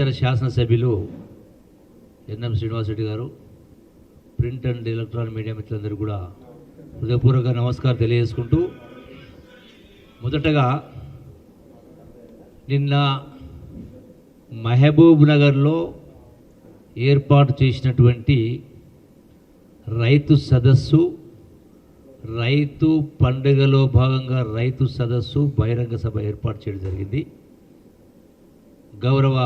సహచర శాసనసభ్యులు ఎన్ఎం శ్రీనివాసరెడ్డి గారు, ప్రింట్ అండ్ ఎలక్ట్రానిక్ మీడియా మిత్రులందరూ కూడా హృదయపూర్వక నమస్కారం తెలియజేసుకుంటూ, మొదటగా నిన్న మహబూబ్ నగర్లో ఏర్పాటు చేసినటువంటి రైతు సదస్సు, రైతు పండుగలో భాగంగా రైతు సదస్సు బహిరంగ సభ ఏర్పాటు చేయడం జరిగింది. గౌరవ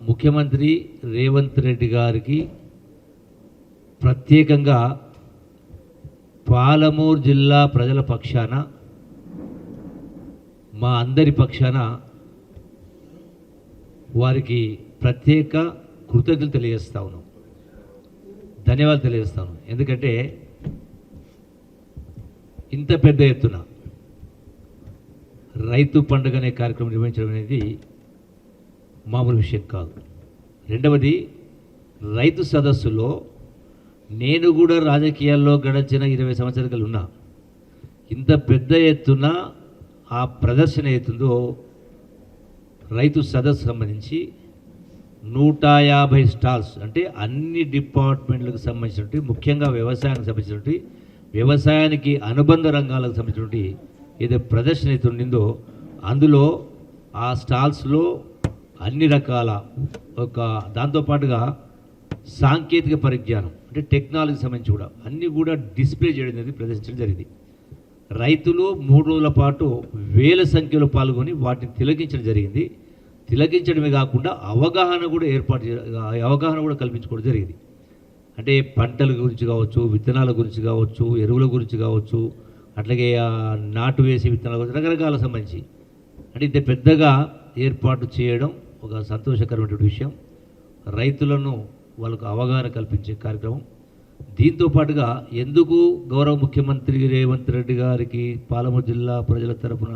ముఖ్యమంత్రి రేవంత్ రెడ్డి గారికి ప్రత్యేకంగా పాలమూరు జిల్లా ప్రజల పక్షాన, మా అందరి పక్షాన వారికి ప్రత్యేక కృతజ్ఞతలు తెలియజేస్తా ఉన్నాం, ధన్యవాదాలు తెలియజేస్తా ఉన్నాం. ఎందుకంటే ఇంత పెద్ద ఎత్తున రైతు పండుగ అనే కార్యక్రమం నిర్వహించడం అనేది మామూలు విషయం కాదు. రెండవది, రైతు సదస్సులో నేను కూడా రాజకీయాల్లో గడిచిన 20 సంవత్సరాలు ఉన్నా. ఇంత పెద్ద ఎత్తున ఆ ప్రదర్శన అవుతుందో, రైతు సదస్సు సంబంధించి 150 స్టాల్స్, అంటే అన్ని డిపార్ట్మెంట్లకు సంబంధించినటువంటి, ముఖ్యంగా వ్యవసాయానికి సంబంధించినటువంటి, వ్యవసాయానికి అనుబంధ రంగాలకు సంబంధించినటువంటి ఏదో ప్రదర్శన అయితే ఉండిందో, అందులో ఆ స్టాల్స్లో అన్ని రకాల దాంతోపాటుగా సాంకేతిక పరిజ్ఞానం, అంటే టెక్నాలజీ సంబంధించి కూడా అన్నీ కూడా డిస్ప్లే చేయడం అనేది ప్రదర్శించడం జరిగింది. రైతులు 3 రోజుల పాటు వేల సంఖ్యలో పాల్గొని వాటిని తిలకించడం జరిగింది. తిలకించడమే కాకుండా అవగాహన కూడా కల్పించుకోవడం జరిగింది. అంటే పంటల గురించి కావచ్చు, విత్తనాల గురించి కావచ్చు, ఎరువుల గురించి కావచ్చు, అట్లాగే నాటు వేసే విత్తనాల గురించి, రకరకాల సంబంధించి అంటే ఇంత పెద్దగా ఏర్పాటు చేయడం ఒక సంతోషకరమైనటువంటి విషయం. రైతులను వాళ్ళకు అవగాహన కల్పించే కార్యక్రమం. దీంతో పాటుగా ఎందుకు గౌరవ ముఖ్యమంత్రి రేవంత్ రెడ్డి గారికి పాలమూరు జిల్లా ప్రజల తరఫున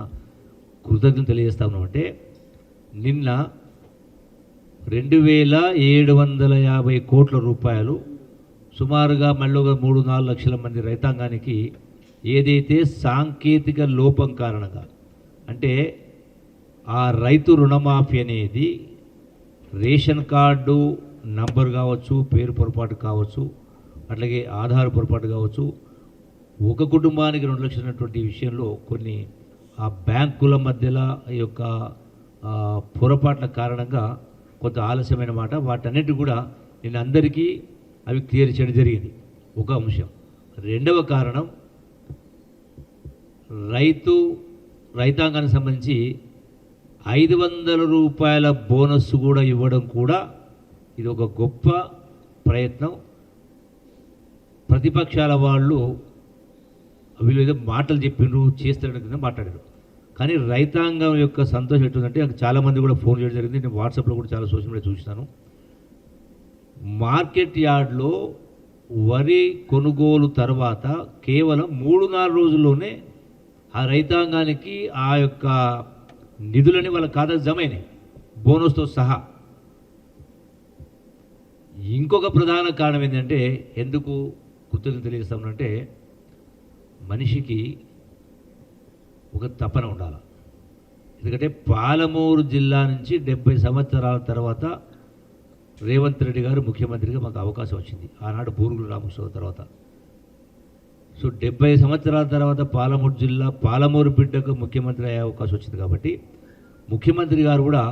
కృతజ్ఞతలు తెలియజేస్తా ఉన్నామంటే, నిన్న 2750 కోట్ల రూపాయలు సుమారుగా మళ్ళీ 3-4 లక్షల మంది రైతాంగానికి ఏదైతే సాంకేతిక లోపం కారణంగా, అంటే ఆ రైతు రుణమాఫీ అనేది రేషన్ కార్డు నంబర్ కావచ్చు, పేరు పొరపాటు కావచ్చు, అట్లాగే ఆధార్ పొరపాటు కావచ్చు, ఒక కుటుంబానికి 2 లక్షలు ఉన్నటువంటి విషయంలో కొన్ని ఆ బ్యాంకుల మధ్యలో ఈ యొక్క పొరపాట్ల కారణంగా కొంత ఆలస్యమైన మాట. వాటన్నిటి కూడా నేను అందరికీ అవి క్లియర్ చేయడం జరిగింది. ఒక అంశం. రెండవ కారణం, రైతాంగానికి సంబంధించి 500 రూపాయల బోనస్ కూడా ఇవ్వడం కూడా ఇది ఒక గొప్ప ప్రయత్నం. ప్రతిపక్షాల వాళ్ళు వీళ్ళు ఏదో మాటలు చెప్పిండ్రు, చేస్తారని కింద మాట్లాడారు. కానీ రైతాంగం యొక్క సంతోషం ఎట్టుందంటే, నాకు చాలామంది కూడా ఫోన్ చేయడం జరిగింది, నేను వాట్సాప్లో కూడా చాలా సోషల్ మీడియా చూసినాను. మార్కెట్ యార్డ్లో వరి కొనుగోలు తర్వాత కేవలం 3-4 రోజుల్లోనే ఆ రైతాంగానికి ఆ యొక్క నిధులని వాళ్ళ ఖాతాకు జమ అయినాయి, బోనస్తో సహా. ఇంకొక ప్రధాన కారణం ఏంటంటే, ఎందుకు కృతజ్ఞత తెలియజేస్తామంటే, మనిషికి ఒక తపన ఉండాలి. ఎందుకంటే పాలమూరు జిల్లా నుంచి 70 సంవత్సరాల తర్వాత రేవంత్ రెడ్డి గారు ముఖ్యమంత్రిగా మాకు అవకాశం వచ్చింది. ఆనాడు బూరుగుల రామకృష్ణ తర్వాత. సో 70 సంవత్సరాల తర్వాత పాలమూరు జిల్లా, పాలమూరు బిడ్డకు ముఖ్యమంత్రి అయ్యే అవకాశం వచ్చింది. కాబట్టి ముఖ్యమంత్రి గారు కూడా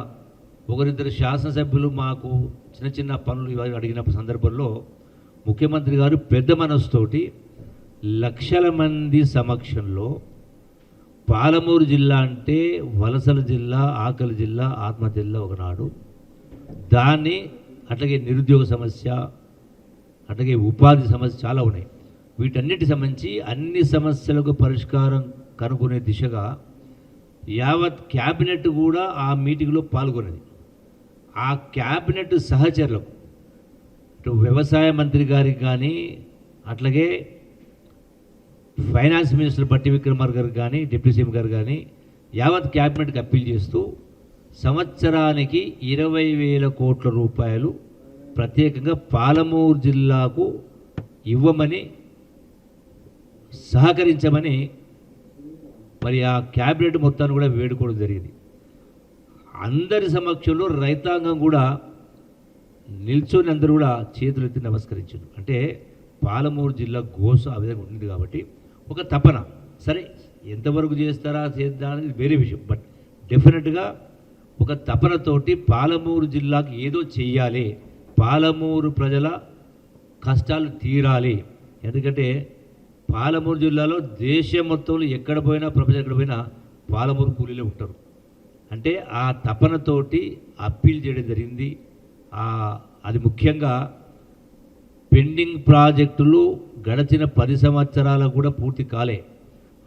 ఒకరిద్దరు శాసనసభ్యులు మాకు చిన్న చిన్న పనులు అడిగిన సందర్భంలో ముఖ్యమంత్రి గారు పెద్ద మనసుతోటి లక్షల మంది సమక్షంలో, పాలమూరు జిల్లా అంటే వలసల జిల్లా, ఆకలి జిల్లా, ఆత్మ జిల్లా ఒకనాడు, దాన్ని అట్లాగే నిరుద్యోగ సమస్య, అట్లాగే ఉపాధి సమస్య చాలా ఉన్నాయి. వీటన్నిటి సంబంధించి అన్ని సమస్యలకు పరిష్కారం కనుగొనే దిశగా యావత్ క్యాబినెట్ కూడా ఆ మీటింగ్లో పాల్గొన్నది. ఆ క్యాబినెట్ సహచరులకు, ఇటు వ్యవసాయ మంత్రి గారికి కానీ, అట్లాగే ఫైనాన్స్ మినిస్టర్ బట్టి విక్రమార్క గారు కానీ, డిప్యూటీ సీఎం గారు కానీ, యావత్ క్యాబినెట్కి అప్పీల్ చేస్తూ సంవత్సరానికి 20,000 కోట్ల రూపాయలు ప్రత్యేకంగా పాలమూరు జిల్లాకు ఇవ్వమని, సహకరించమని మరి ఆ క్యాబినెట్ మొత్తాన్ని కూడా వేడుకోవడం జరిగింది. అందరి సమక్షంలో రైతాంగం కూడా నిల్చొని అందరూ కూడా చేతులు ఎత్తి నమస్కరించారు. అంటే పాలమూరు జిల్లా గోస ఆ విధంగా ఉంది కాబట్టి ఒక తపన, సరే ఎంతవరకు చేస్తారా చేద్దా అనేది వేరే విషయం, బట్ డెఫినెట్గా ఒక తపనతోటి పాలమూరు జిల్లాకు ఏదో చెయ్యాలి, పాలమూరు ప్రజల కష్టాలు తీరాలి. ఎందుకంటే పాలమూరు జిల్లాలో దేశం మొత్తంలో ఎక్కడ పోయినా ప్రపంచం ఎక్కడ పోయినా పాలమూరు కూలీలే ఉంటారు. అంటే ఆ తపనతోటి అప్పీల్ చేయడం జరిగింది. అది ముఖ్యంగా పెండింగ్ ప్రాజెక్టులు గడిచిన 10 సంవత్సరాలకు కూడా పూర్తి కాలే.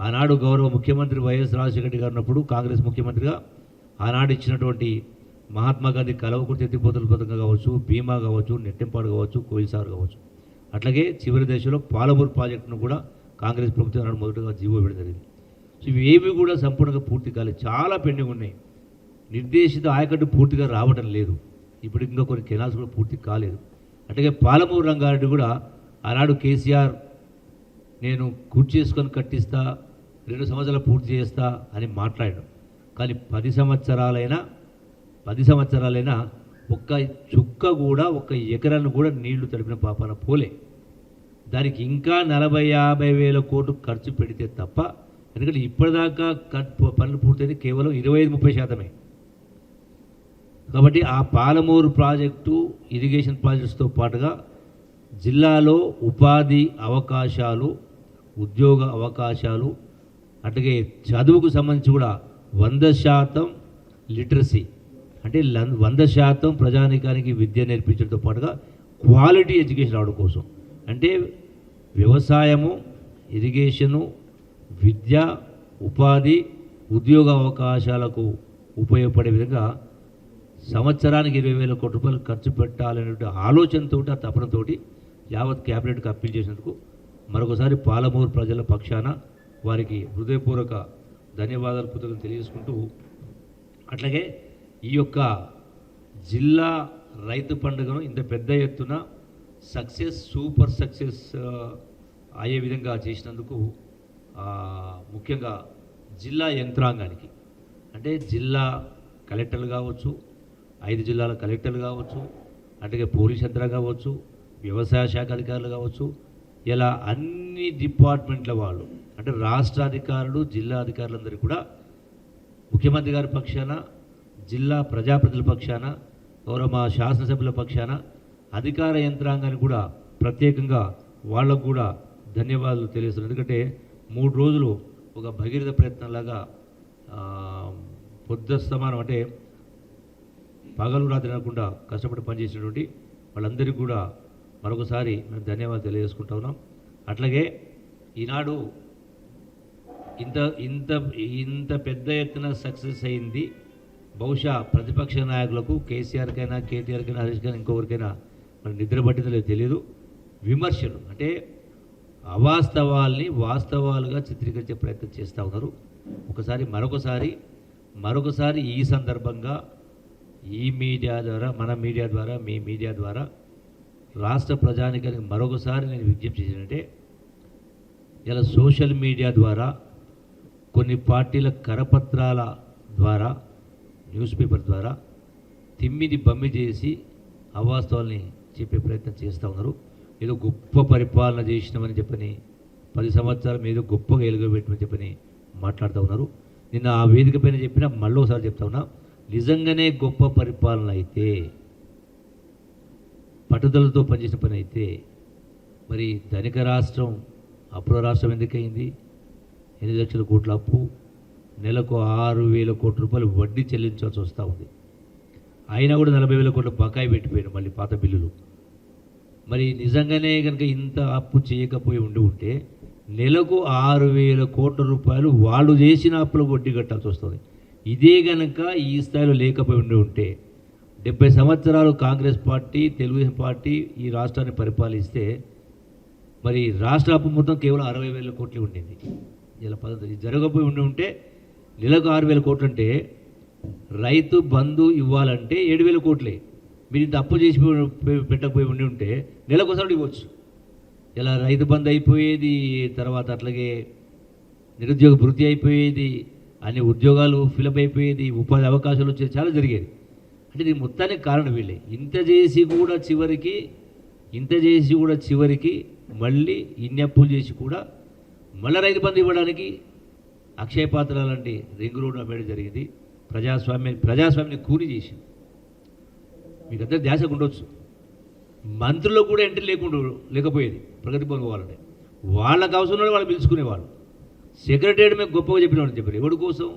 ఆనాడు గౌరవ ముఖ్యమంత్రి వైఎస్ రాజశేఖర రెడ్డి గారు ఉన్నప్పుడు కాంగ్రెస్ ముఖ్యమంత్రిగా ఆనాడు ఇచ్చినటువంటి మహాత్మా గాంధీ కలవకుర్తి ఎత్తిపోతల పథకం కావచ్చు, భీమా కావచ్చు, నెట్టెంపాడు కావచ్చు, కోయిల్సాగర్ కావచ్చు, అట్లాగే చివరి దశలో పాలమూరు ప్రాజెక్టును కూడా కాంగ్రెస్ ప్రభుత్వం ఆనాడు మొదటగా జీవో ఇవ్వడం జరిగింది. సో ఇవేవి కూడా సంపూర్ణంగా పూర్తి కాలేదు, చాలా పెండింగ్ ఉన్నాయి. నిర్దేశిత ఆయకట్టు పూర్తిగా రావడం లేదు. ఇప్పుడు ఇంకా కొన్ని కెనాల్స్ కూడా పూర్తి కాలేదు. అట్లాగే పాలమూరు రంగారెడ్డి కూడా ఆనాడు కేసీఆర్ నేను కుర్చీ చేసుకొని కట్టిస్తా, 2 సంవత్సరాలు పూర్తి చేస్తా అని మాట్లాడాడు. కానీ 10 సంవత్సరాలైనా ఒక్క చుక్క కూడా, ఒక్క ఎకరాన్ని కూడా నీళ్లు తడిపిన పాపాన పోలే. దానికి ఇంకా 40-50 వేల కోట్లు ఖర్చు పెడితే తప్ప, ఎందుకంటే ఇప్పటిదాకా పనులు పూర్తయింది కేవలం 25-30%. కాబట్టి ఆ పాలమూరు ప్రాజెక్టు ఇరిగేషన్ ప్రాజెక్ట్స్తో పాటుగా జిల్లాలో ఉపాధి అవకాశాలు, ఉద్యోగ అవకాశాలు, అట్లాగే చదువుకు సంబంధించి కూడా 100% లిటరసీ, అంటే 100% ప్రజానీకానికి విద్య నేర్పించడంతో పాటుగా క్వాలిటీ ఎడ్యుకేషన్ రావడం కోసం, అంటే వ్యవసాయము, ఇరిగేషను, విద్య, ఉపాధి, ఉద్యోగ అవకాశాలకు ఉపయోగపడే విధంగా సంవత్సరానికి 20,000 కోట్ల రూపాయలు ఖర్చు పెట్టాలనే ఆలోచనతో, ఆ తపనతోటి యావత్ క్యాబినెట్కి అప్పీల్ చేసినందుకు మరొకసారి పాలమూరు ప్రజల పక్షాన వారికి హృదయపూర్వక ధన్యవాదాలు, కృతజ్ఞతలు తెలియజేసుకుంటూ, అట్లాగే ఈ యొక్క జిల్లా రైతు పండుగను ఇంత పెద్ద ఎత్తున సూపర్ సక్సెస్ అయ్యే విధంగా చేసినందుకు ముఖ్యంగా జిల్లా యంత్రాంగానికి, అంటే జిల్లా కలెక్టర్లు కావచ్చు, 5 జిల్లాల కలెక్టర్లు కావచ్చు, అట్లాగే పోలీస్ యంత్రాంగం కావచ్చు, వ్యవసాయ శాఖ అధికారులు కావచ్చు, ఇలా అన్ని డిపార్ట్మెంట్ల వాళ్ళు, అంటే రాష్ట్ర అధికారులు, జిల్లా అధికారులందరూ కూడా ముఖ్యమంత్రి గారి పక్షాన, జిల్లా ప్రజాప్రతినిధుల పక్షాన, గౌరవ మా శాసనసభ్యుల పక్షాన, అధికార యంత్రాంగానికి కూడా ప్రత్యేకంగా వాళ్ళకు కూడా ధన్యవాదాలు తెలియజేస్తున్నారు. ఎందుకంటే 3 రోజులు ఒక భగీరథ ప్రయత్నంలాగా పొద్దుస్తమానం, అంటే పగలు రాత్రి అనకుండా కష్టపడి పనిచేసినటువంటి వాళ్ళందరికీ కూడా మరొకసారి మేము ధన్యవాదాలు తెలియజేసుకుంటా ఉన్నాం. అట్లాగే ఈనాడు ఇంత పెద్ద ఎత్తున సక్సెస్ అయింది బహుశా ప్రతిపక్ష నాయకులకు, కేసీఆర్కైనా, కేటీఆర్కైనా, హరీష్కైనా, ఇంకొకరికైనా మరి నిద్ర పట్టిందో లేదో తెలియదు. విమర్శలు అంటే అవాస్తవాల్ని వాస్తవాలుగా చిత్రీకరించే ప్రయత్నం చేస్తూ ఉన్నారు. మరొకసారి ఈ సందర్భంగా ఈ మీడియా ద్వారా, మన మీడియా ద్వారా, మీ మీడియా ద్వారా రాష్ట్ర ప్రజానికానికి మరొకసారి నేను విజ్ఞప్తి చేసినట్టే, ఇలా సోషల్ మీడియా ద్వారా, కొన్ని పార్టీల కరపత్రాల ద్వారా, న్యూస్ పేపర్ ద్వారా తిమ్మిది బమ్మి చేసి అవాస్తవాల్ని చెప్పే ప్రయత్నం చేస్తూ ఉన్నారు. ఏదో గొప్ప పరిపాలన చేసినామని చెప్పని, 10 సంవత్సరాలు ఏదో గొప్పగా ఎలుగబెట్టమని చెప్పని మాట్లాడుతూ ఉన్నారు. నిన్న ఆ వేదిక పైన చెప్పినా మళ్ళీ ఒకసారి చెప్తా ఉన్నా, నిజంగానే గొప్ప పరిపాలన అయితే, పట్టుదలతో పనిచేసిన పని అయితే, మరి ధనిక రాష్ట్రం అప్పుల రాష్ట్రం ఎందుకయింది? 8 లక్షల కోట్ల అప్పు, నెలకు 6,000 కోట్ల రూపాయలు వడ్డీ చెల్లించాల్సి వస్తూ ఉంది. అయినా కూడా 40,000 కోట్ల బకాయి పెట్టిపోయాను మళ్ళీ పాత బిల్లులు. మరి నిజంగానే కనుక ఇంత అప్పు చేయకపోయి ఉంటే నెలకు 6,000 కోట్ల రూపాయలు వాళ్ళు చేసిన అప్పులకు వడ్డీ కట్టాల్సి వస్తుంది. ఇదే కనుక ఈ స్థాయిలో లేకపోయి ఉంటే 70 సంవత్సరాలు కాంగ్రెస్ పార్టీ, తెలుగుదేశం పార్టీ ఈ రాష్ట్రాన్ని పరిపాలిస్తే మరి రాష్ట్ర అప్పు మొత్తం కేవలం 60,000 కోట్లు ఉండింది. ఇలా పద్ధతి జరగకపోయి ఉంటే నెలకు 6,000 కోట్లు అంటే రైతు బంధు ఇవ్వాలంటే 7,000 కోట్లే. మీరు ఇంత అప్పు చేసి పెట్టకపోయి ఉంటే నెలకోసారి ఇవ్వచ్చు. ఇలా రైతు బంధు అయిపోయేది, తర్వాత అట్లాగే నిరుద్యోగ భృతి అయిపోయేది, అన్ని ఉద్యోగాలు ఫిలప్ అయిపోయేది, ఉపాధి అవకాశాలు వచ్చేది, చాలా జరిగేది. అంటే దీని మొత్తానికి కారణం వీళ్ళే. ఇంత చేసి కూడా చివరికి మళ్ళీ ఇన్ని అప్పులు చేసి కూడా మళ్ళీ రైతు బంధు ఇవ్వడానికి అక్షయ పాత్ర లాంటి రింగ్ రోడ్డు అమ్మేయడం జరిగింది. ప్రజాస్వామ్యాన్ని కూలి చేసింది. మీకు అందరూ ధ్యాసకు ఉండొచ్చు. మంత్రులకు కూడా ఎంట్రీ లేకపోయేది ప్రగతి భవన్ పోవాలంటే. వాళ్ళకు అవసరం వాళ్ళు పిలుచుకునేవాళ్ళు. సెక్రటరీ మేము గొప్పగా చెప్పిన చెప్పారు. ఎవరి కోసం?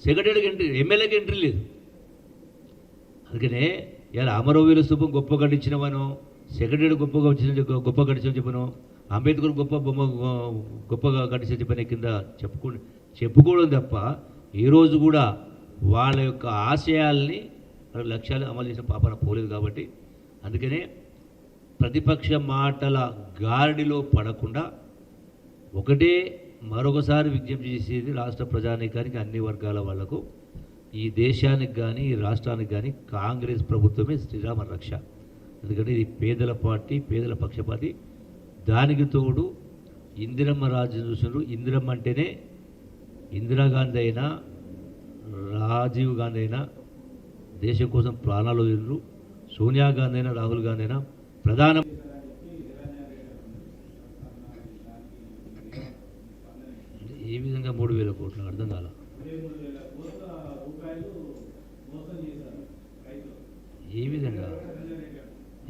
సెక్రటరీకి ఎంట్రీ, ఎమ్మెల్యేకి ఎంట్రీ లేదు. అందుకనే ఇలా అమరవీరుల స్థూపం గొప్ప కట్టించినవనో, సెక్రటరీ గొప్ప కట్టించిన చెప్పను, అంబేద్కర్ గొప్పగా కట్టించిన చెప్పిన కింద చెప్పుకోవడం తప్ప ఈరోజు కూడా వాళ్ళ యొక్క ఆశయాల్ని, వాళ్ళ లక్ష్యాలు అమలు చేసిన పాపన పోలేదు. కాబట్టి అందుకనే ప్రతిపక్ష మాటల గాడిలో పడకుండా ఒకటే మరొకసారి విజ్ఞప్తి చేసేది రాష్ట్ర ప్రజానీకానికి, అన్ని వర్గాల వాళ్లకు, ఈ దేశానికి కానీ ఈ రాష్ట్రానికి కానీ కాంగ్రెస్ ప్రభుత్వమే శ్రీరామ రక్ష. ఎందుకంటే ఇది పేదల పార్టీ, పేదల పక్షపాతి. దానికి తోడు ఇందిరమ్మ రాజ్యం చూసినారు. ఇందిరమ్మ అంటేనే ఇందిరాగాంధీ అయినా రాజీవ్ గాంధీ అయినా దేశం కోసం ప్రాణాలు వదిలిరు. సోనియా గాంధీ అయినా రాహుల్ గాంధీ అయినా ప్రధాన ఏ విధంగా 3,000 కోట్లు అర్థం కాల.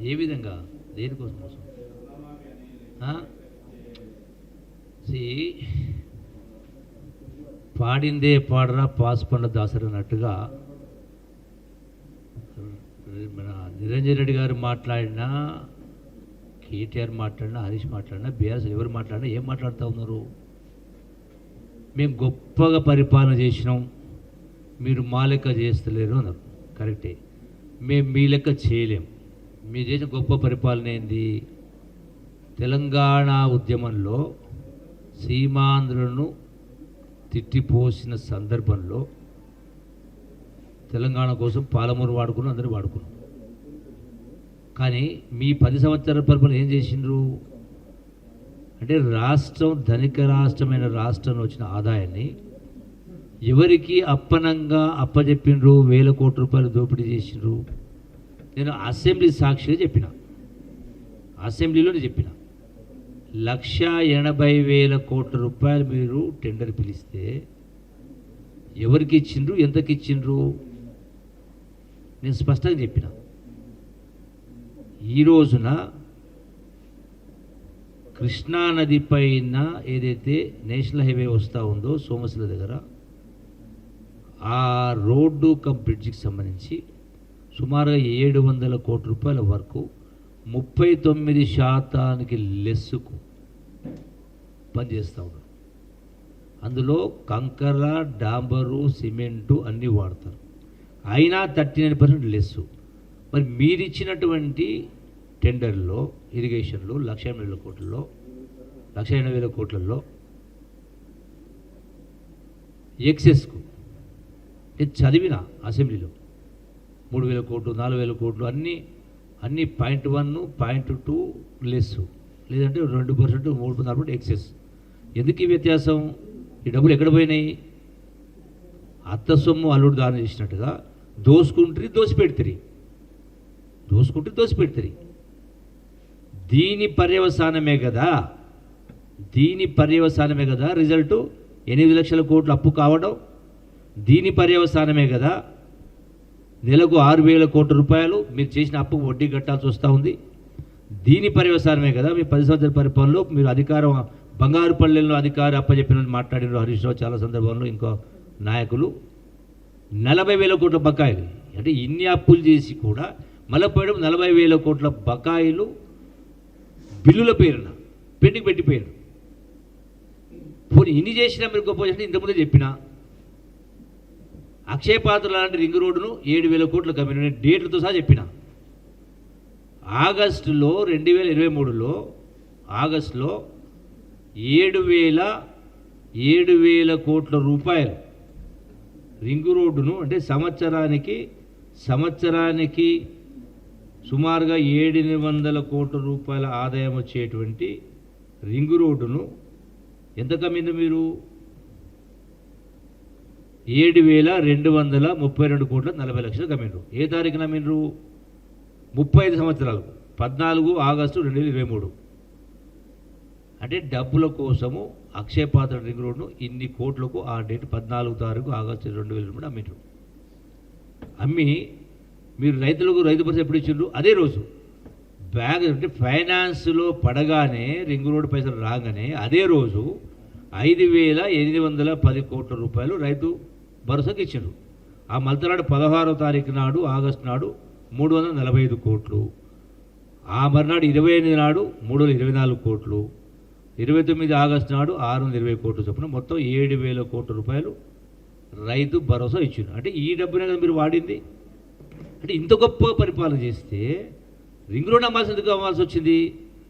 ఏ విధంగా దేనికోసం మోసం? పాడిందే పాడరా పాసుపండ దాసరు అన్నట్టుగా మన నిరంజన్ రెడ్డి గారు మాట్లాడినా, కేటీఆర్ మాట్లాడినా, హరీష్ మాట్లాడినా, బీఆర్ఎస్ ఎవరు మాట్లాడినా ఏం మాట్లాడుతూ ఉన్నారు? మేము గొప్పగా పరిపాలన చేసినాం, మీరు మా లెక్క చేస్తలేరు అన్నారు. కరెక్టే, మేము మీ లెక్క చేయలేం. మీరు చేసిన గొప్ప పరిపాలన ఏంది? తెలంగాణ ఉద్యమంలో సీమాంధ్రులను తిట్టిపోసిన సందర్భంలో తెలంగాణ కోసం పాలమూరు వాడుకున్నాం, అందరూ వాడుకున్నాం. కానీ మీ 10 సంవత్సరాల పరిపాలన ఏం చేసిండ్రు అంటే, రాష్ట్రం ధనిక రాష్ట్రమైన రాష్ట్రంలో వచ్చిన ఆదాయాన్ని ఎవరికి అప్పనంగా అప్పచెప్పిండ్రు? 1,000 కోట్ల రూపాయలు దోపిడీ చేసిండ్రు. నేను అసెంబ్లీ సాక్షిగా చెప్పిన, అసెంబ్లీలోనే చెప్పిన, 1,80,000 కోట్ల రూపాయలు మీరు టెండర్ పిలిస్తే ఎవరికి ఇచ్చిండ్రు, ఎంతకి ఇచ్చిండ్రు? నేను స్పష్టంగా చెప్పిన. ఈ రోజున కృష్ణానది పైన ఏదైతే నేషనల్ హైవే వస్తూ ఉందో సోమశిల దగ్గర, ఆ రోడ్డు కమ్ బ్రిడ్జికి సంబంధించి సుమారుగా 700 కోట్ల రూపాయల వరకు 39% లెస్సుకు పనిచేస్తూ ఉన్నారు. అందులో కంకర, డాంబరు, సిమెంటు అన్నీ వాడతారు. అయినా 39% లెస్సు. మరి మీరిచ్చినటువంటి టెండర్లో ఇరిగేషన్లో 1,80,000 కోట్లలో ఎక్సెస్కు నేను చదివిన అసెంబ్లీలో 3,000 కోట్లు, 4,000 కోట్లు అన్నీ .1, .2 లెస్సు, లేదంటే 2%, 3% ఎక్సెస్. ఎందుకు ఈ వ్యత్యాసం? ఈ డబ్బులు ఎక్కడ పోయినాయి? అత్త సొమ్ము అల్లుడు దానం చేసినట్టుగా దోసుకుంటారు, దోసిపెడతారు. దీని పర్యవసానమే కదా రిజల్టు 8 లక్షల కోట్లు అప్పు కావడం. దీని పర్యవసానమే కదా నెలకు 6,000 కోట్ల రూపాయలు మీరు చేసిన అప్పుకు వడ్డీ కట్టాల్సి వస్తూ ఉంది. దీని పర్యవసానమే కదా మీ 10 సంవత్సరాల పరిపాలనలో మీరు అధికారం బంగారు పల్లెల్లో అధికారం అప్పచెప్పిన మాట్లాడినారు హరీష్ రావు చాలా సందర్భంలో, ఇంకో నాయకులు. 40,000 కోట్ల బకాయిలు. అంటే ఇన్ని అప్పులు చేసి కూడా మళ్ళీ పోయడం 40,000 కోట్ల బకాయిలు బిల్లుల పేరున పెండింగ్ పెట్టిపోయారు. పోనీ ఇన్ని చేసినా మీరు గొప్ప చేసిన ఇంతకుముందే చెప్పిన అక్షయ పాత్ర లాంటి రింగ్ రోడ్డును 7,000 కోట్ల కమ్మిన డేట్లతో సహా చెప్పిన. ఆగస్టులో 2023లో ఆగస్టులో 7,000 కోట్ల రూపాయలు రింగ్ రోడ్డును, అంటే సంవత్సరానికి సుమారుగా 700 కోట్ల రూపాయల ఆదాయం వచ్చేటువంటి రింగ్ రోడ్డును ఎంత కమ్మింది మీరు? 7,232 కోట్ల 40 లక్షలు కమ్మిండ్రు. ఏ తారీఖున అమ్మిండ్రు? 35 సంవత్సరాలకు 14 ఆగస్టు 2023. అంటే డబ్బుల కోసము అక్షయపాత్ర రింగ్ రోడ్ను ఇన్ని కోట్లకు ఆ డేట్ 14 తారీఖు ఆగస్టు 2023 అమ్మిండ్రు. అమ్మి మీరు రైతులకు రైతు భరోసా ఎప్పుడు ఇచ్చిండ్రు? అదే రోజు బ్యాగ్ అంటే ఫైనాన్స్లో పడగానే రింగ్ రోడ్డు పైసలు రాగానే అదే రోజు 5,810 కోట్ల రూపాయలు రైతు భరోసాకి ఇచ్చిండ్రు. ఆ మలతనాడు 16వ తారీఖు నాడు ఆగస్టు నాడు 345 కోట్లు, ఆ మర్నాడు 28 నాడు 324 కోట్లు, 29 ఆగస్టు నాడు 620 కోట్లు చొప్పున మొత్తం 7,000 కోట్ల రూపాయలు రైతు భరోసా ఇచ్చిండ్రు. అంటే ఈ డబ్బునే కదా మీరు వాడింది. అంటే ఇంత గొప్ప పరిపాలన చేస్తే రింగ్ రోడ్ అమ్మాల్సి వచ్చింది.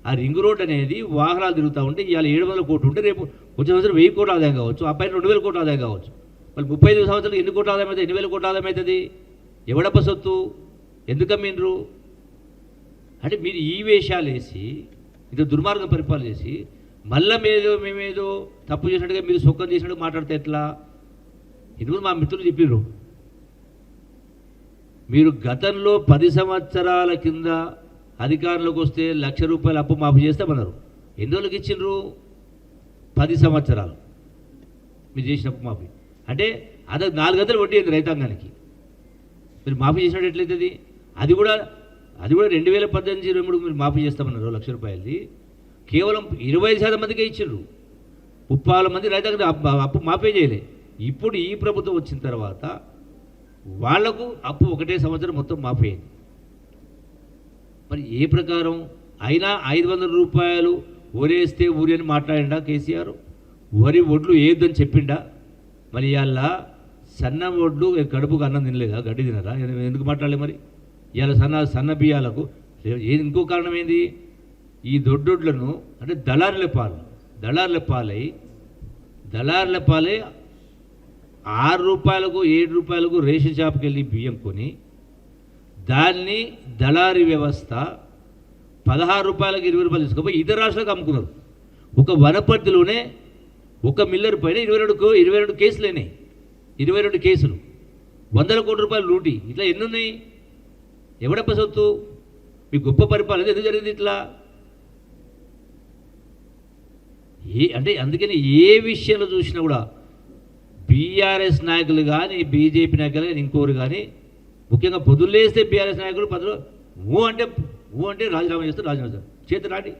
ఆ రింగ్ రోడ్ అనేది వాహనాలు తిరుగుతూ ఉంటే ఇవాళ 700 కోట్లు ఉంటే రేపు వచ్చే సంవత్సరం 1000 కోట్ల ఆదాయం కావచ్చు, ఆ పైన 2,000 కోట్ల ఆదాయం కావచ్చు. మళ్ళీ 35 సంవత్సరాలు ఎన్ని కోట్ల ఆదాయం అవుతుంది? 8,000 కోట్ల ఆదాయం అవుతుంది. ఎవడప్ప సొత్తు? ఎందుకు అమ్మిండ్రు? అంటే మీరు ఈ వేషాలు వేసి ఇంత దుర్మార్గం పరిపాలన చేసి మళ్ళీ మేమేదో తప్పు చేసినట్టుగా మీరు సొక్కం చేసినట్టు మాట్లాడితే ఎట్లా? ఇందుకు మా మిత్రులు చెప్పిర్రు, మీరు గతంలో 10 సంవత్సరాల కింద అధికారంలోకి వస్తే ₹1,00,000 అప్పు మాఫీ చేస్తామన్నారు. ఎన్ని రోజులకి ఇచ్చిండ్రు? 10 సంవత్సరాలు మీరు చేసిన అప్పు మాఫీ. అంటే అది 4 గంటలు వడ్డీ అయింది రైతాంగానికి. మీరు మాఫీ చేసినట్టు ఎట్లయితుంది? అది కూడా 2018-23 మీరు మాఫీ చేస్తామన్నారు ₹1,00,000. కేవలం 20% మందికే ఇచ్చిండ్రు. 30 మంది రైతాంగం అప్పు మాఫీ చేయలే. ఇప్పుడు ఈ ప్రభుత్వం వచ్చిన తర్వాత వాళ్లకు అప్పు ఒకటే సంవత్సరం మొత్తం మాఫీ అయింది. మరి ఏ ప్రకారం అయినా ₹500 వరేస్తే ఊరి అని మాట్లాడిండా కేసీఆర్? వరి ఒడ్లు ఏదని చెప్పిండా? మరి ఇవాళ సన్న ఒడ్లు కడుపుకు అన్నం తినలేదా? గడ్డి తినరా? ఎందుకు మాట్లాడలే? మరి ఇవాళ సన్న బియ్యాలకు ఇంకో కారణం ఏంది? ఈ దొడ్డొడ్లను అంటే దళారుల పాలై ₹6 ₹7 రేషన్ షాప్కి వెళ్ళి బియ్యం కొని దాన్ని దళారీ వ్యవస్థ ₹16 ₹20 తీసుకుపోయి ఇతర రాష్ట్రాలకు అమ్ముకున్నారు. ఒక వనపర్తిలోనే ఒక మిల్లర్ పైన 22 కేసులేనాయి. 22 కేసులు, ₹100 కోట్ల లూటీ. ఇట్లా ఎన్నున్నాయి? ఎవడప్ప సొత్తు? మీ గొప్ప పరిపాలన ఎందుకు జరిగింది ఇట్లా? అంటే అందుకని ఏ విషయంలో చూసినా కూడా బీఆర్ఎస్ నాయకులు కానీ బీజేపీ నాయకులు కానీ ఇంకోరు కానీ ముఖ్యంగా పొద్దులేస్తే బీఆర్ఎస్ నాయకులు ఊ అంటే రాజీనామా చేస్తారు రాండి.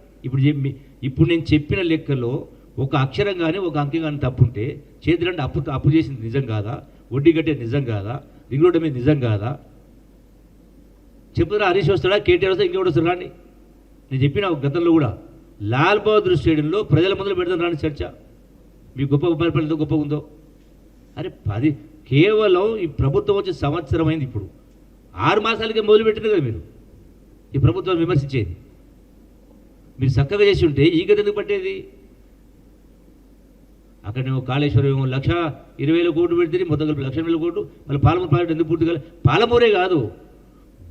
ఇప్పుడు నేను చెప్పిన లెక్కలో ఒక అక్షరం కానీ ఒక అంకెం కానీ తప్పుంటే చేతులంటే అప్పు చేసింది నిజం కాదా? వడ్డీ కట్టేది నిజం కాదా? రింగ్ రోడ్డు మీద నిజం కాదా? చెప్తారా? హరీష్ వస్తాడా? కేటీఆర్ వస్తా? ఇంకెవడు వస్తాడు? రాండి. నేను చెప్పిన గతంలో కూడా లాల్ బహదూర్ స్టేడియంలో ప్రజల మొదలు పెడతాను రాని చర్చ. మీ గొప్ప పరిపాలన ఎంత గొప్ప ఉందో. అరే కేవలం ఈ ప్రభుత్వం వచ్చి సంవత్సరం అయింది. ఇప్పుడు 6 మాసాలకే మొదలుపెట్టింది కదా మీరు ఈ ప్రభుత్వాన్ని విమర్శించేది. మీరు చక్కగా చేసి ఉంటే ఈ గది ఎందుకు పట్టేది? అక్కడ నేను కాళేశ్వరం 1,20,000 కోట్లు పెడితే మొత్తం కలిపి 1,20,000 కోట్లు. మళ్ళీ పాలమూరు ప్రాజెక్టు ఎందుకు పూర్తి కాలేదు? పాలమూరే కాదు,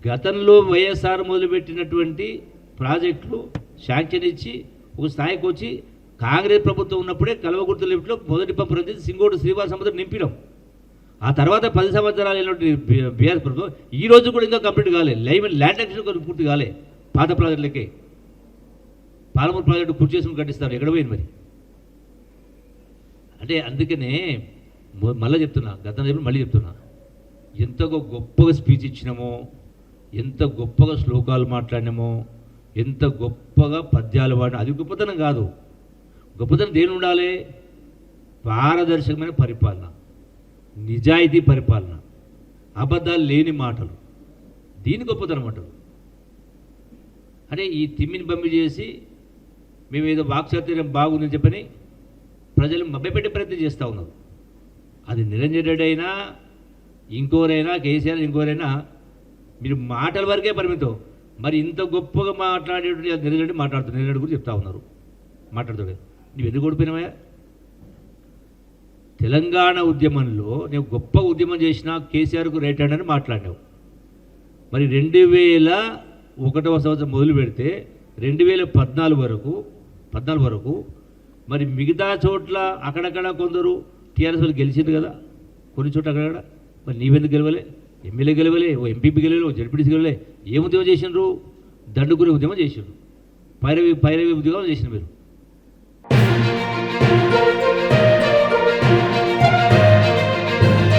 గతంలో వైఎస్ఆర్ మొదలుపెట్టినటువంటి ప్రాజెక్టులు శాంక్షన్ ఇచ్చి ఒక స్థాయికి వచ్చి కాంగ్రెస్ ప్రభుత్వం ఉన్నప్పుడే కల్వకుర్తి లిఫ్ట్లో మొదటి పంపు రంజిత్ సింగోడు శ్రీవారి సముద్రం నింపినాం. ఆ తర్వాత 10 సంవత్సరాలు అయినటువంటి బీఆర్ఎస్ ప్రభుత్వం ఈ రోజు కూడా ఇంకా కంప్లీట్ కాలేదు. ల్యాండ్ యాక్షన్ పూర్తి కాలే. పాత ప్రాజెక్టులకే పాలమూరు ప్రాజెక్టు పూర్తి చేసుకుని కట్టిస్తారు. ఎక్కడ పోయింది మరి? అంటే అందుకనే మళ్ళీ చెప్తున్నా, గతంలో మళ్ళీ చెప్తున్నా, ఎంత గొప్పగా స్పీచ్ ఇచ్చినామో, ఎంత గొప్పగా శ్లోకాలు మాట్లాడినామో, ఎంత గొప్పగా పద్యాలు వాడినా అది గొప్పతనం కాదు. గొప్పతనం దేని ఉండాలి? పారదర్శకమైన పరిపాలన, నిజాయితీ పరిపాలన, అబద్ధాలు లేని మాటలు, దీని గొప్పతనం అంటారు. అంటే ఈ తిమ్మిని పంపి చేసి మేము ఏదో వాక్చాతుర్యం బాగుందని చెప్పని ప్రజలు మభ్యపెట్టే ప్రయత్నం చేస్తూ ఉన్నారు. అది నిరంజన్ రెడ్డి అయినా ఇంకోరైనా కేసీఆర్ ఇంకోరైనా మీరు మాటల వరకే పరిమితం. మరి ఇంత గొప్పగా మాట్లాడేటువంటి నిరంజన్ రెడ్డి మాట్లాడుతున్నారు. నిరంజన్ రెడ్డి గురించి చెప్తా ఉన్నారు, మాట్లాడుతాడు. నువ్వు ఎందుకు ఓడిపోయినావా? తెలంగాణ ఉద్యమంలో నేను గొప్ప ఉద్యమం చేసిన కేసీఆర్కు రైట్ హ్యాండ్ అని మాట్లాడినావు. మరి 2001వ సంవత్సరం మొదలు పెడితే 2014 వరకు మరి మిగతా చోట్ల అక్కడక్కడ కొందరు టీఆర్ఎస్ వాళ్ళు గెలిచింది కదా. కొన్ని చోట్ల అక్కడ మరి నీవెందుకు గెలవలే, ఎమ్మెల్యే గెలవలే, ఓ ఎంపీపీ గెలవలే, ఓ జడ్పీటీసీ గెలవలే, ఏ ఉద్యమం చేసినారు? దండుగురి ఉద్యమం చేసిండ్రు, పైరవి ఉద్యోగం చేసిన మీరు.